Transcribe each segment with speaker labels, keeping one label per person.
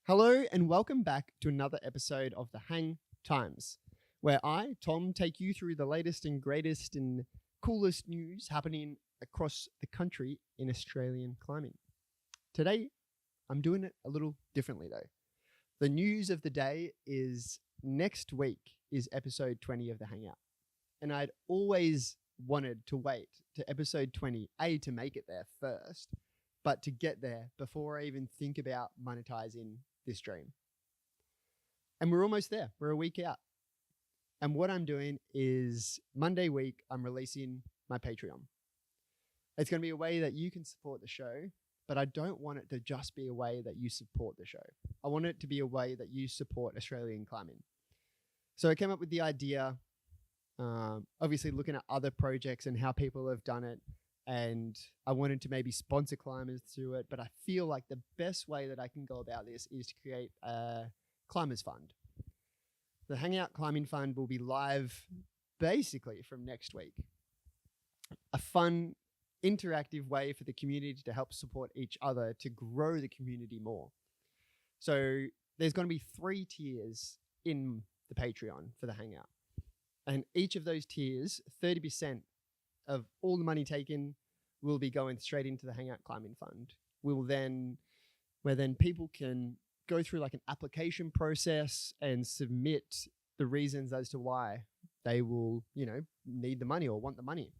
Speaker 1: Hello and welcome back to another episode of the HangTimes, where I, Tom, take you through the latest and greatest and coolest news happening across the country in Australian climbing. Today, I'm doing it a little differently though. The news of the day is next week is episode 20 of the Hangout. And I'd always wanted to wait to episode 20, to make it there first, but to get there before I even think about monetizing this dream. And we're almost there. We're a week out. And what I'm doing is Monday week, I'm releasing my Patreon. It's going to be a way that you can support the show, but I don't want it to just be a way that you support the show. I want it to be a way that you support Australian climbing. So I came up with the idea, obviously looking at other projects and how people have done it. And I wanted to maybe sponsor climbers through it, but I feel like the best way that I can go about this is to create a climbers fund. The Hangout Climbing Fund will be live basically from next week. A fun, interactive way for the community to help support each other to grow the community more. So there's going to be 3 tiers in the Patreon for the Hangout. And each of those tiers, 30% of all the money taken will be going straight into the Hangout Climbing Fund. Where then people can go through like an application process and submit the reasons as to why they will, need the money or want the money.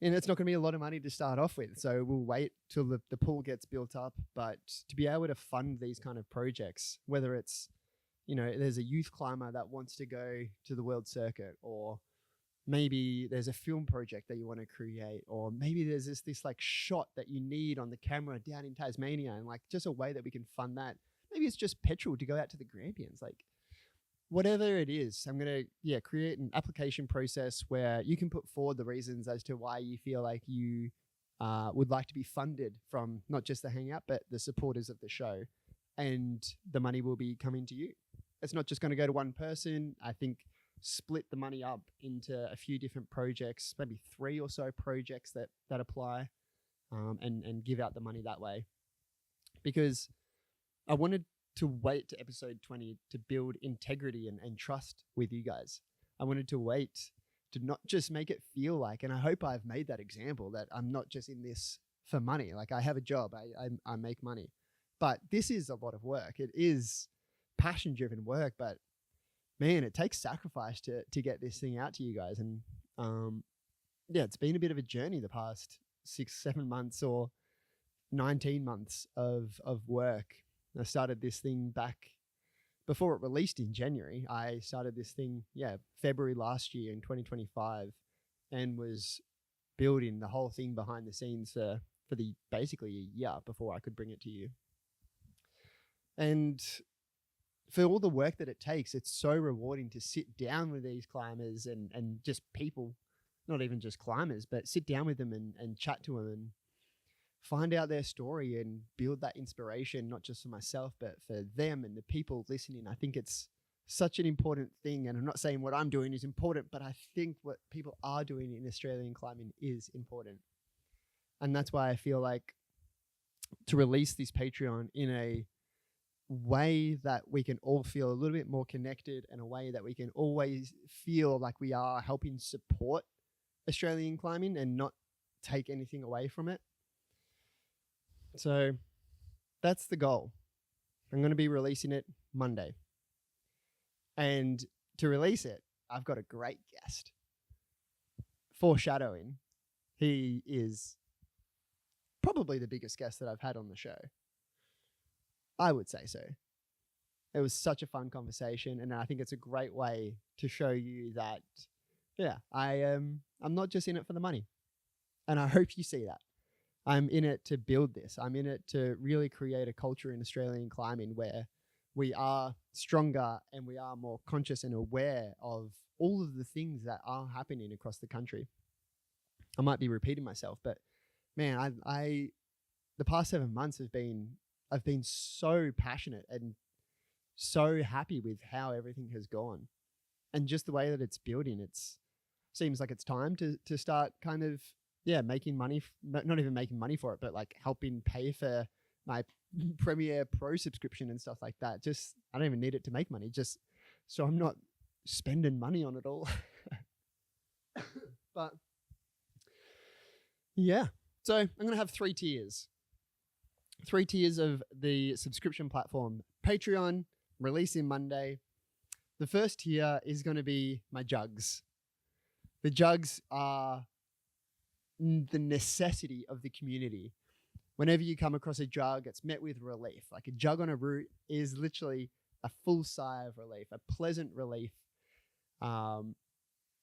Speaker 1: And it's not going to be a lot of money to start off with. So we'll wait till the pool gets built up. But to be able to fund these kind of projects, whether it's, there's a youth climber that wants to go to the world circuit, or maybe there's a film project that you want to create, or maybe there's this like shot that you need on the camera down in Tasmania, and like just a way that we can fund that. Maybe it's just petrol to go out to the Grampians, like whatever it is. I'm going to create an application process where you can put forward the reasons as to why you feel like you would like to be funded from not just the Hangout, but the supporters of the show, and the money will be coming to you. It's not just going to go to one person. I think split the money up into a few different projects, maybe 3 or so projects that apply, and give out the money that way. Because I wanted to wait to episode 20 to build integrity and trust with you guys. I wanted to wait to not just make it feel like, and I hope I've made that example, that I'm not just in this for money. Like I have a job, I make money, but this is a lot of work. It is passion driven work, but man, it takes sacrifice to get this thing out to you guys. And it's been a bit of a journey the past 6-7 months or 19 months of work. I started this thing back before it released in January. I started this thing, February last year in 2025, and was building the whole thing behind the scenes for the basically a year before I could bring it to you. And for all the work that it takes, it's so rewarding to sit down with these climbers and just people, not even just climbers, but sit down with them and chat to them and find out their story and build that inspiration, not just for myself, but for them and the people listening. I think it's such an important thing. And I'm not saying what I'm doing is important, but I think what people are doing in Australian climbing is important. And that's why I feel like to release this Patreon in a way that we can all feel a little bit more connected, and a way that we can always feel like we are helping support Australian climbing and not take anything away from it. So that's the goal. I'm going to be releasing it Monday. And to release it, I've got a great guest. Foreshadowing, he is probably the biggest guest that I've had on the show. I would say so. It was such a fun conversation, and I think it's a great way to show you that, I'm not just in it for the money. And I hope you see that. I'm in it to build this. I'm in it to really create a culture in Australian climbing where we are stronger and we are more conscious and aware of all of the things that are happening across the country. I might be repeating myself, but man, the past 7 months I've been so passionate and so happy with how everything has gone, and just the way that it's building. It seems like it's time to start kind of making money, not even making money for it, but like helping pay for my Premiere Pro subscription and stuff like that. Just I don't even need it to make money. Just so I'm not spending money on it all. But yeah, so I'm gonna have 3 tiers. 3 tiers of the subscription platform. Patreon, releasing Monday. The first tier is going to be my jugs. The jugs are the necessity of the community. Whenever you come across a jug, it's met with relief. Like a jug on a route is literally a full sigh of relief, a pleasant relief. And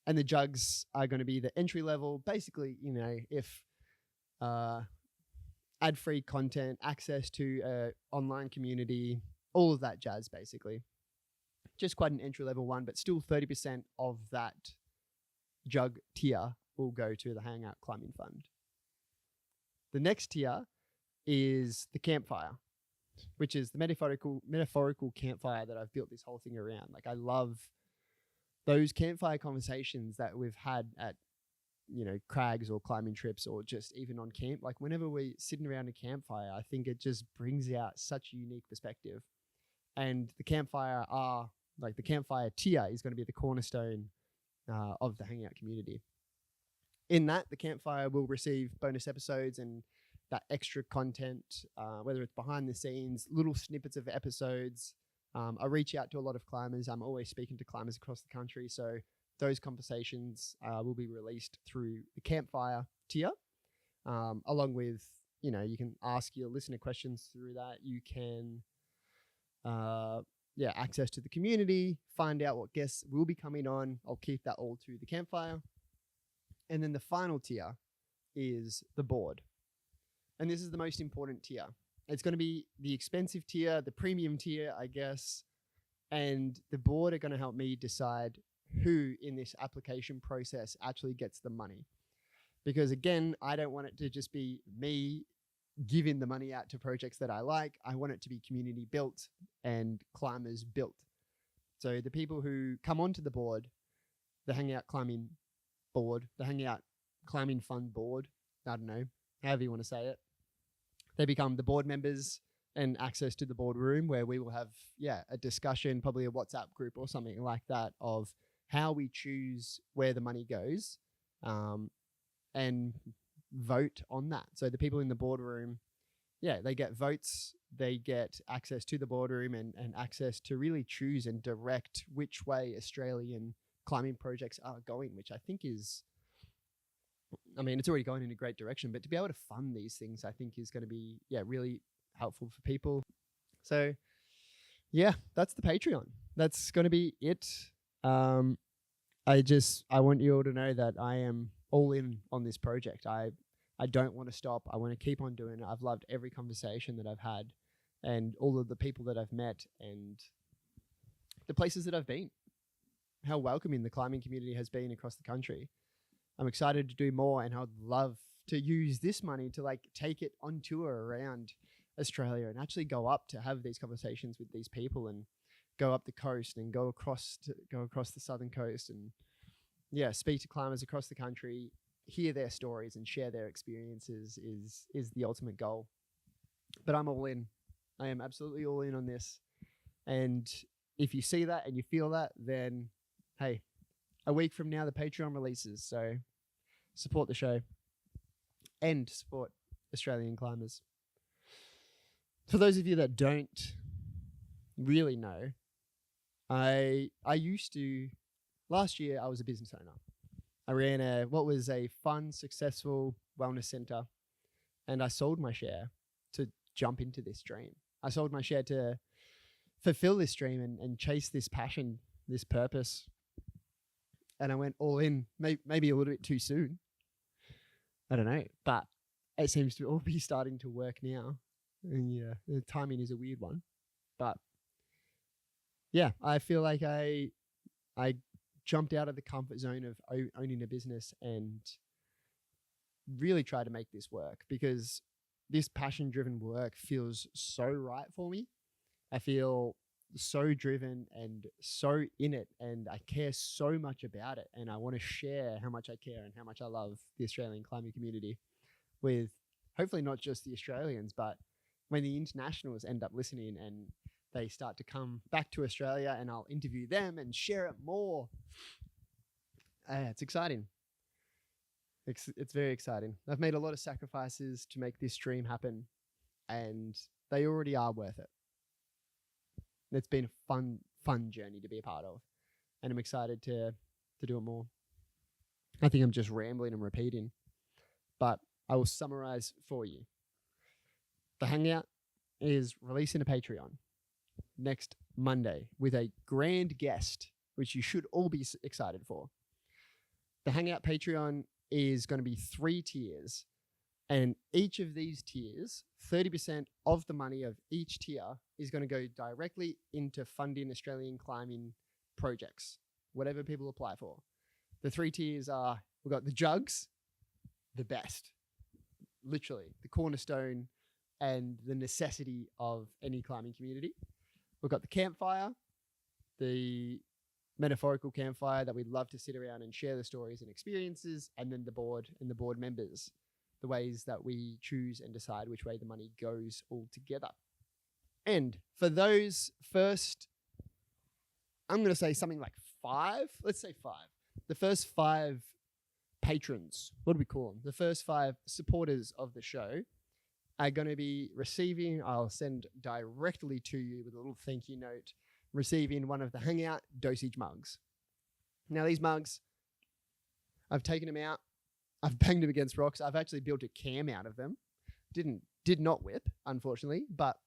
Speaker 1: the jugs are going to be the entry level. Basically, you know, if ad-free content, access to an online community, all of that jazz, basically. Just quite an entry-level one, but still 30% of that jug tier will go to the Hangout Climbing Fund. The next tier is the campfire, which is the metaphorical campfire that I've built this whole thing around. Like I love those campfire conversations that we've had at, you know, crags or climbing trips or just even on camp. Like whenever we're sitting around a campfire, I think it just brings out such a unique perspective. And the campfire tier is going to be the cornerstone of the Hangout community. In that, the campfire will receive bonus episodes and that extra content, whether it's behind the scenes, little snippets of episodes. I reach out to a lot of climbers. I'm always speaking to climbers across the country. So those conversations will be released through the campfire tier, along with, you know, you can ask your listener questions through that. You can, access to the community, find out what guests will be coming on. I'll keep that all to the campfire. And then the final tier is the board. And this is the most important tier. It's going to be the expensive tier, the premium tier, I guess. And the board are going to help me decide who in this application process actually gets the money. Because again, I don't want it to just be me giving the money out to projects that I like. I want it to be community built and climbers built. So the people who come onto the board, the Hangout Climbing board, the Hangout Climbing Fund board, I don't know, however you want to say it, they become the board members and access to the boardroom where we will have, a discussion, probably a WhatsApp group or something like that of how we choose where the money goes, and vote on that. So the people in the boardroom, they get votes, they get access to the boardroom and access to really choose and direct which way Australian climbing projects are going, which I think is, I mean, it's already going in a great direction, but to be able to fund these things, I think is going to be, really helpful for people. So that's the Patreon. That's going to be it. I want you all to know that I am all in on this project. I don't want to stop. I want to keep on doing it. I've loved every conversation that I've had and all of the people that I've met and the places that I've been, how welcoming the climbing community has been across the country. I'm excited to do more, and I'd love to use this money to take it on tour around Australia and actually go up to have these conversations with these people and go up the coast and go across the southern coast and speak to climbers across the country, hear their stories and share their experiences is the ultimate goal. But I'm all in. I am absolutely all in on this. And if you see that and you feel that, then hey, a week from now, the Patreon releases. So support the show and support Australian climbers. For those of you that don't really know, I used to, last year I was a business owner. I ran what was a fun, successful wellness center, and I sold my share to jump into this dream. I sold my share to fulfill this dream and chase this passion, this purpose. And I went all in, maybe a little bit too soon. I don't know, but it seems to all be starting to work now. And the timing is a weird one. But I feel like I jumped out of the comfort zone of owning a business and really tried to make this work, because this passion-driven work feels so right for me. I feel so driven and so in it, and I care so much about it, and I want to share how much I care and how much I love the Australian climbing community with hopefully not just the Australians, but when the internationals end up listening and they start to come back to Australia, and I'll interview them and share it more. It's exciting. It's very exciting. I've made a lot of sacrifices to make this dream happen, and they already are worth it. It's been a fun journey to be a part of, and I'm excited to do it more. I think I'm just rambling and repeating, but I will summarize for you. The Hangout is releasing a Patreon next Monday with a grand guest, which you should all be excited for. The Hangout Patreon is going to be 3 tiers, and each of these tiers, 30% of the money of each tier is going to go directly into funding Australian climbing projects, whatever people apply for. The 3 tiers are, we've got the jugs, the best, literally the cornerstone and the necessity of any climbing community. We've got the campfire, the metaphorical campfire that we'd love to sit around and share the stories and experiences, and then the board and the board members, the ways that we choose and decide which way the money goes all together. And for those first, I'm going to say something like 5, let's say 5. The first 5 patrons, what do we call them? The first 5 supporters of the show are going to be receiving, I'll send directly to you with a little thank you note, receiving one of the Hangout dosage mugs. Now these mugs, I've taken them out, I've banged them against rocks, I've actually built a cam out of them. Did not whip, unfortunately, but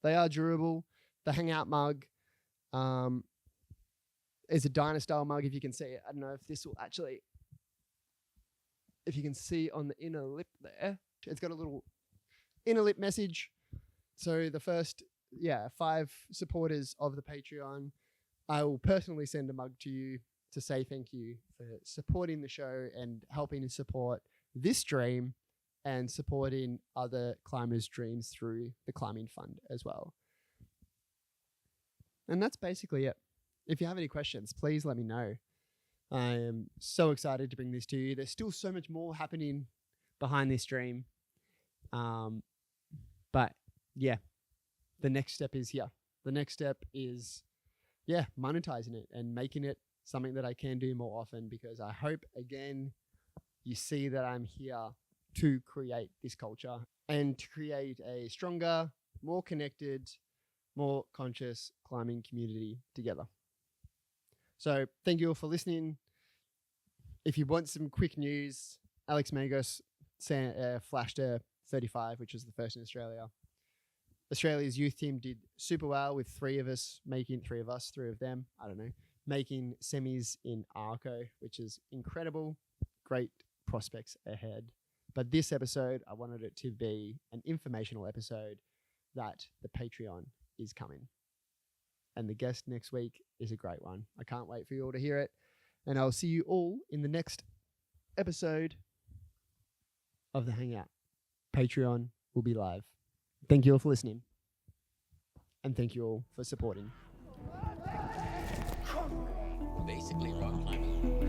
Speaker 1: they are durable. The Hangout mug is a diner style mug, if you can see it. I don't know if this will actually, if you can see on the inner lip there, it's got a little inner lip message. So the first 5 supporters of the Patreon, I will personally send a mug to you to say thank you for supporting the show and helping to support this dream and supporting other climbers' dreams through the Climbing Fund as well. And that's basically it. If you have any questions, please let me know. I am so excited to bring this to you. There's still so much more happening behind this dream. But yeah, the next step is here. The next step is, monetizing it and making it something that I can do more often, because I hope, again, you see that I'm here to create this culture and to create a stronger, more connected, more conscious climbing community together. So thank you all for listening. If you want some quick news, Alex Magos flashed a 35, which was the first in Australia. Australia's youth team did super well with 3 of them, making semis in Arco, which is incredible. Great prospects ahead. But this episode, I wanted it to be an informational episode that the Patreon is coming. And the guest next week is a great one. I can't wait for you all to hear it. And I'll see you all in the next episode of the Hangout. Patreon will be live. Thank you all for listening. And thank you all for supporting.
Speaker 2: Basically rock climbing.